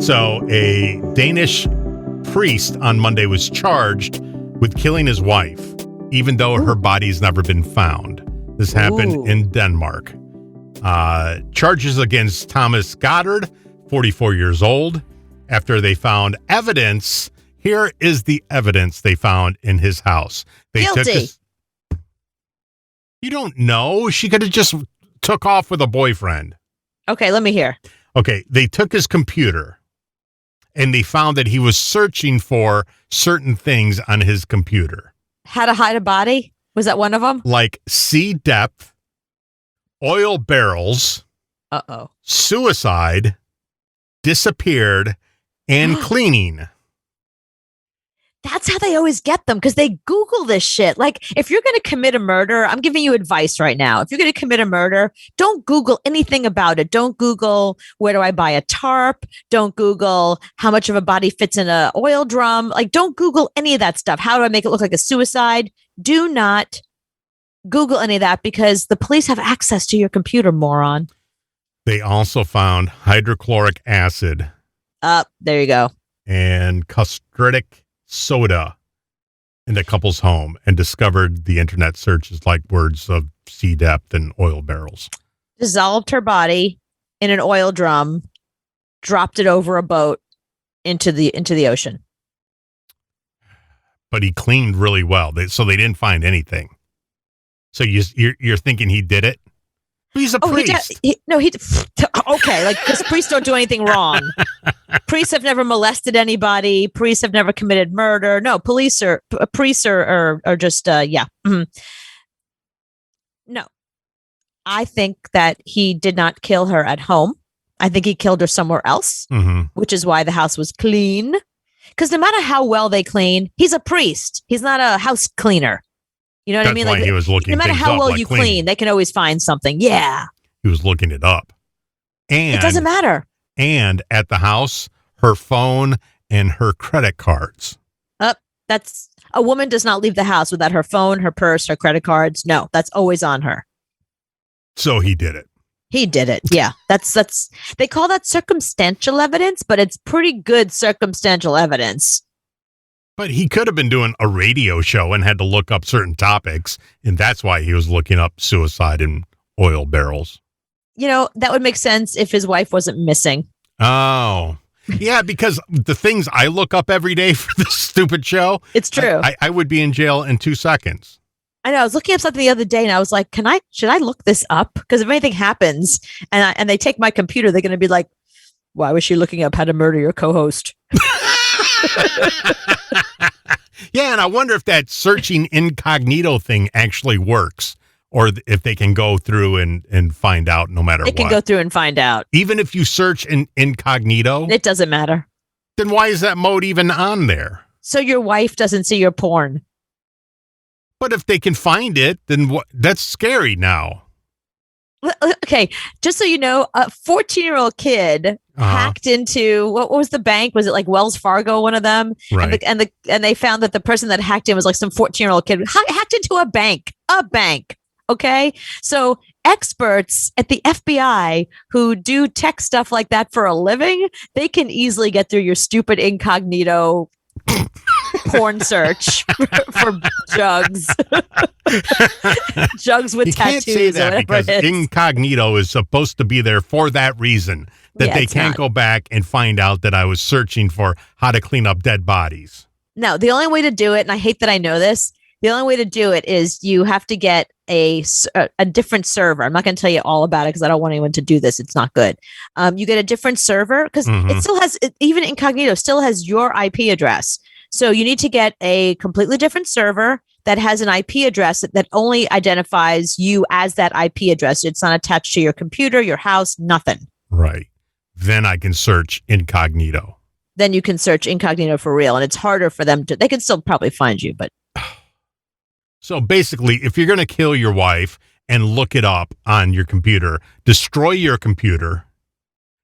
So a Danish priest on Monday was charged with killing his wife, even though her body's never been found. This happened in Denmark. Charges against Thomas Goddard, 44 years old, after they found evidence. Here is the evidence they found in his house. Guilty. You don't know. She could have just took off with a boyfriend. Okay, let me hear. Okay, they took his computer and they found that he was searching for certain things on his computer. How to hide a body? Was that one of them? Like sea depth, oil barrels, suicide, disappeared, and cleaning. That's how they always get them, because they Google this shit. Like, if you're going to commit a murder, I'm giving you advice right now. If you're going to commit a murder, don't Google anything about it. Don't Google, where do I buy a tarp? Don't Google how much of a body fits in an oil drum. Like, don't Google any of that stuff. How do I make it look like a suicide? Do not Google any of that, because the police have access to your computer, moron. They also found hydrochloric acid. There you go. And caustic soda in the couple's home, and discovered the internet searches like words of sea depth and oil barrels. Dissolved her body in an oil drum, dropped it over a boat into the ocean. But he cleaned really well, so they didn't find anything. So you're thinking he did it? He's a priest. Okay, like, because priests don't do anything wrong. Priests have never molested anybody. Priests have never committed murder. No, priests are just No, I think that he did not kill her at home. I think he killed her somewhere else, which is why the house was clean. Because no matter how well they clean, he's a priest. He's not a house cleaner. You know what I mean? Like, he was looking. No matter how well you clean, they can always find something. Yeah. He was looking it up. And it doesn't matter. And at the house, her phone and her credit cards. That's a woman does not leave the house without her phone, her purse, her credit cards. No, that's always on her. So he did it. He did it. Yeah. That's they call that circumstantial evidence, but it's pretty good circumstantial evidence. But he could have been doing a radio show and had to look up certain topics, and that's why he was looking up suicide and oil barrels. You know, that would make sense if his wife wasn't missing. Oh, yeah, because the things I look up every day for this stupid show. It's true. I would be in jail in 2 seconds. I know. I was looking up something the other day and I was like, should I look this up? Because if anything happens and they take my computer, they're going to be like, why was she looking up how to murder your co-host? Yeah, and I wonder if that searching incognito thing actually works, or if they can go through and find out no matter what. They can go through and find out. Even if you search in incognito? It doesn't matter. Then why is that mode even on there? So your wife doesn't see your porn. But if they can find it, then what? That's scary now. Okay, just so you know, a 14-year-old kid hacked into what was the bank? Was it like Wells Fargo, one of them? Right. And they found that the person that hacked in was like some 14-year-old kid hacked into a bank. Okay, so experts at the FBI who do tech stuff like that for a living, they can easily get through your stupid incognito porn search for jugs. Jugs with you tattoos. You can't say that because incognito is supposed to be there for that reason, that they can't go back and find out that I was searching for how to clean up dead bodies. No, the only way to do it, and I hate that I know this, the only way to do it is you have to get a different server. I'm not going to tell you all about it because I don't want anyone to do this. It's not good. You get a different server because it still has, even incognito still has your IP address. So you need to get a completely different server that has an IP address that only identifies you as that IP address. It's not attached to your computer, your house, nothing. Right. Then I can search incognito. Then you can search incognito for real. And it's harder for them they can still probably find you, but. So basically, if you're going to kill your wife and look it up on your computer, destroy your computer,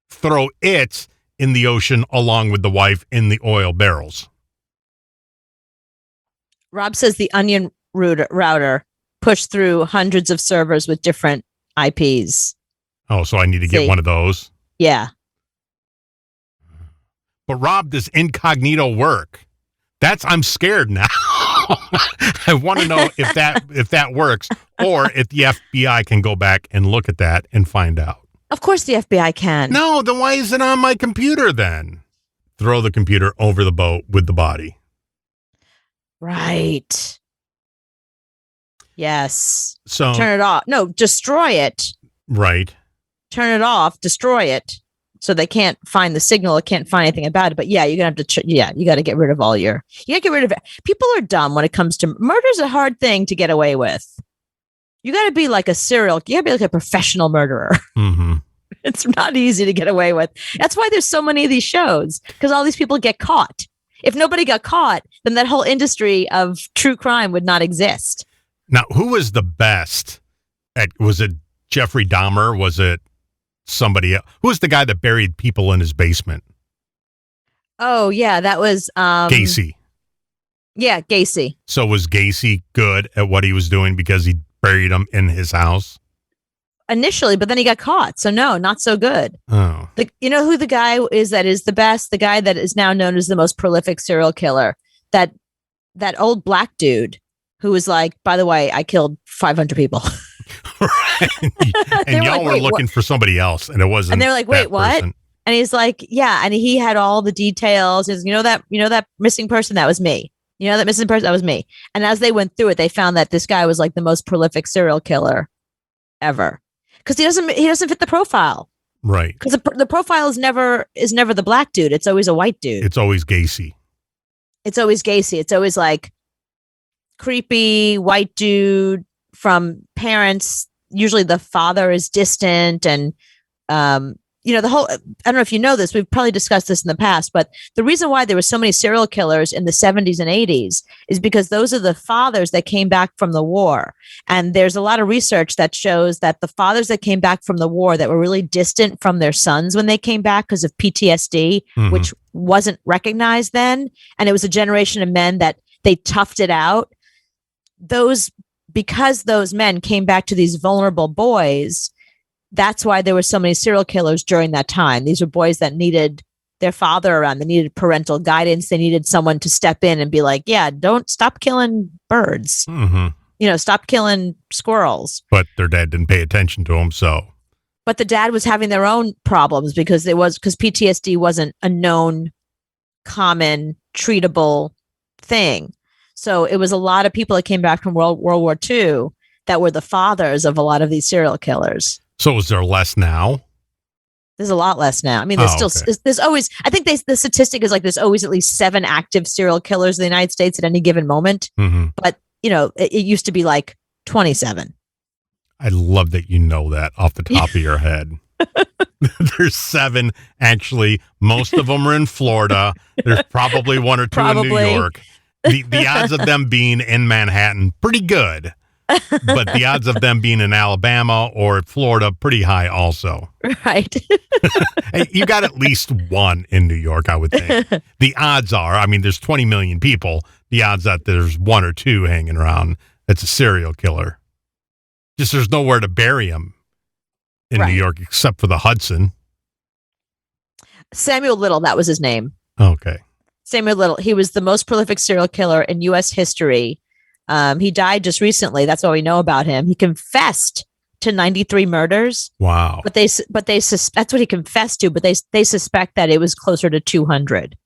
throw it in the ocean along with the wife in the oil barrels. Rob says the Onion router pushed through hundreds of servers with different IPs. Oh, so I need to get one of those? Yeah. But Rob, does incognito work? I'm scared now. I want to know if that works, or if the FBI can go back and look at that and find out. Of course the FBI can. No, then why is it on my computer then? Throw the computer over the boat with the body. Right. Yes. So turn it off. No, destroy it. Right. Turn it off, destroy it. So they can't find the signal. It can't find anything about it. But yeah, you're going to have to, you got to get rid of you got to get rid of it. People are dumb when it comes to murder's a hard thing to get away with. You got to be like you got to be like a professional murderer. Mm-hmm. It's not easy to get away with. That's why there's so many of these shows, because all these people get caught. If nobody got caught, then that whole industry of true crime would not exist. Now, who was the best was it Jeffrey Dahmer? Was it somebody else? Who was the guy that buried people in his basement? Oh yeah, that was Gacy. Yeah, Gacy. So was Gacy good at what he was doing because he buried them in his house? Initially, but then he got caught. So no, not so good. Oh. You know who the guy is that is the best? The guy that is now known as the most prolific serial killer. That old black dude who was like, by the way, I killed 500 people. Right. And y'all were looking for somebody else, and it wasn't. And they're like, wait, what? Person. And he's like, yeah, and he had all the details. He's, you know that missing person, that was me. You know that missing person, that was me. And as they went through it, they found that this guy was like the most prolific serial killer ever, because he doesn't fit the profile. Right. Because the profile is never the black dude. It's always a white dude. It's always Gacy. It's always like creepy white dude from parents. Usually the father is distant, and the whole, I don't know if you know this, we've probably discussed this in the past, but the reason why there were so many serial killers in the 70s and 80s is because those are the fathers that came back from the war. And there's a lot of research that shows that the fathers that came back from the war that were really distant from their sons when they came back because of PTSD, Mm-hmm. which wasn't recognized then. And it was a generation of men that they toughed it out. Because those men came back to these vulnerable boys, that's why there were so many serial killers during that time. These were boys that needed their father around. They needed parental guidance. They needed someone to step in and be like, yeah, don't stop killing birds. Mm-hmm. Stop killing squirrels. But their dad didn't pay attention to them, so. But the dad was having their own problems because PTSD wasn't a known, common, treatable thing. So it was a lot of people that came back from World War II that were the fathers of a lot of these serial killers. So is there less now? There's a lot less now. I mean, there's always, I think the statistic is like there's always at least 7 active serial killers in the United States at any given moment. Mm-hmm. But, it used to be like 27. I love that you know that off the top of your head. There's 7, actually. Most of them are in Florida. There's probably 1 or 2 in New York. The odds of them being in Manhattan, pretty good. But the odds of them being in Alabama or Florida, pretty high also. Right. Hey, you got at least 1 in New York, I would think. The odds are, I mean, there's 20 million people. The odds that there's 1 or 2 hanging around that's a serial killer. Just there's nowhere to bury him in New York except for the Hudson. Samuel Little, that was his name. Okay. Samuel Little. He was the most prolific serial killer in U.S. history. He died just recently. That's all we know about him. He confessed to 93 murders. Wow. But that's what he confessed to. But they suspect that it was closer to 200.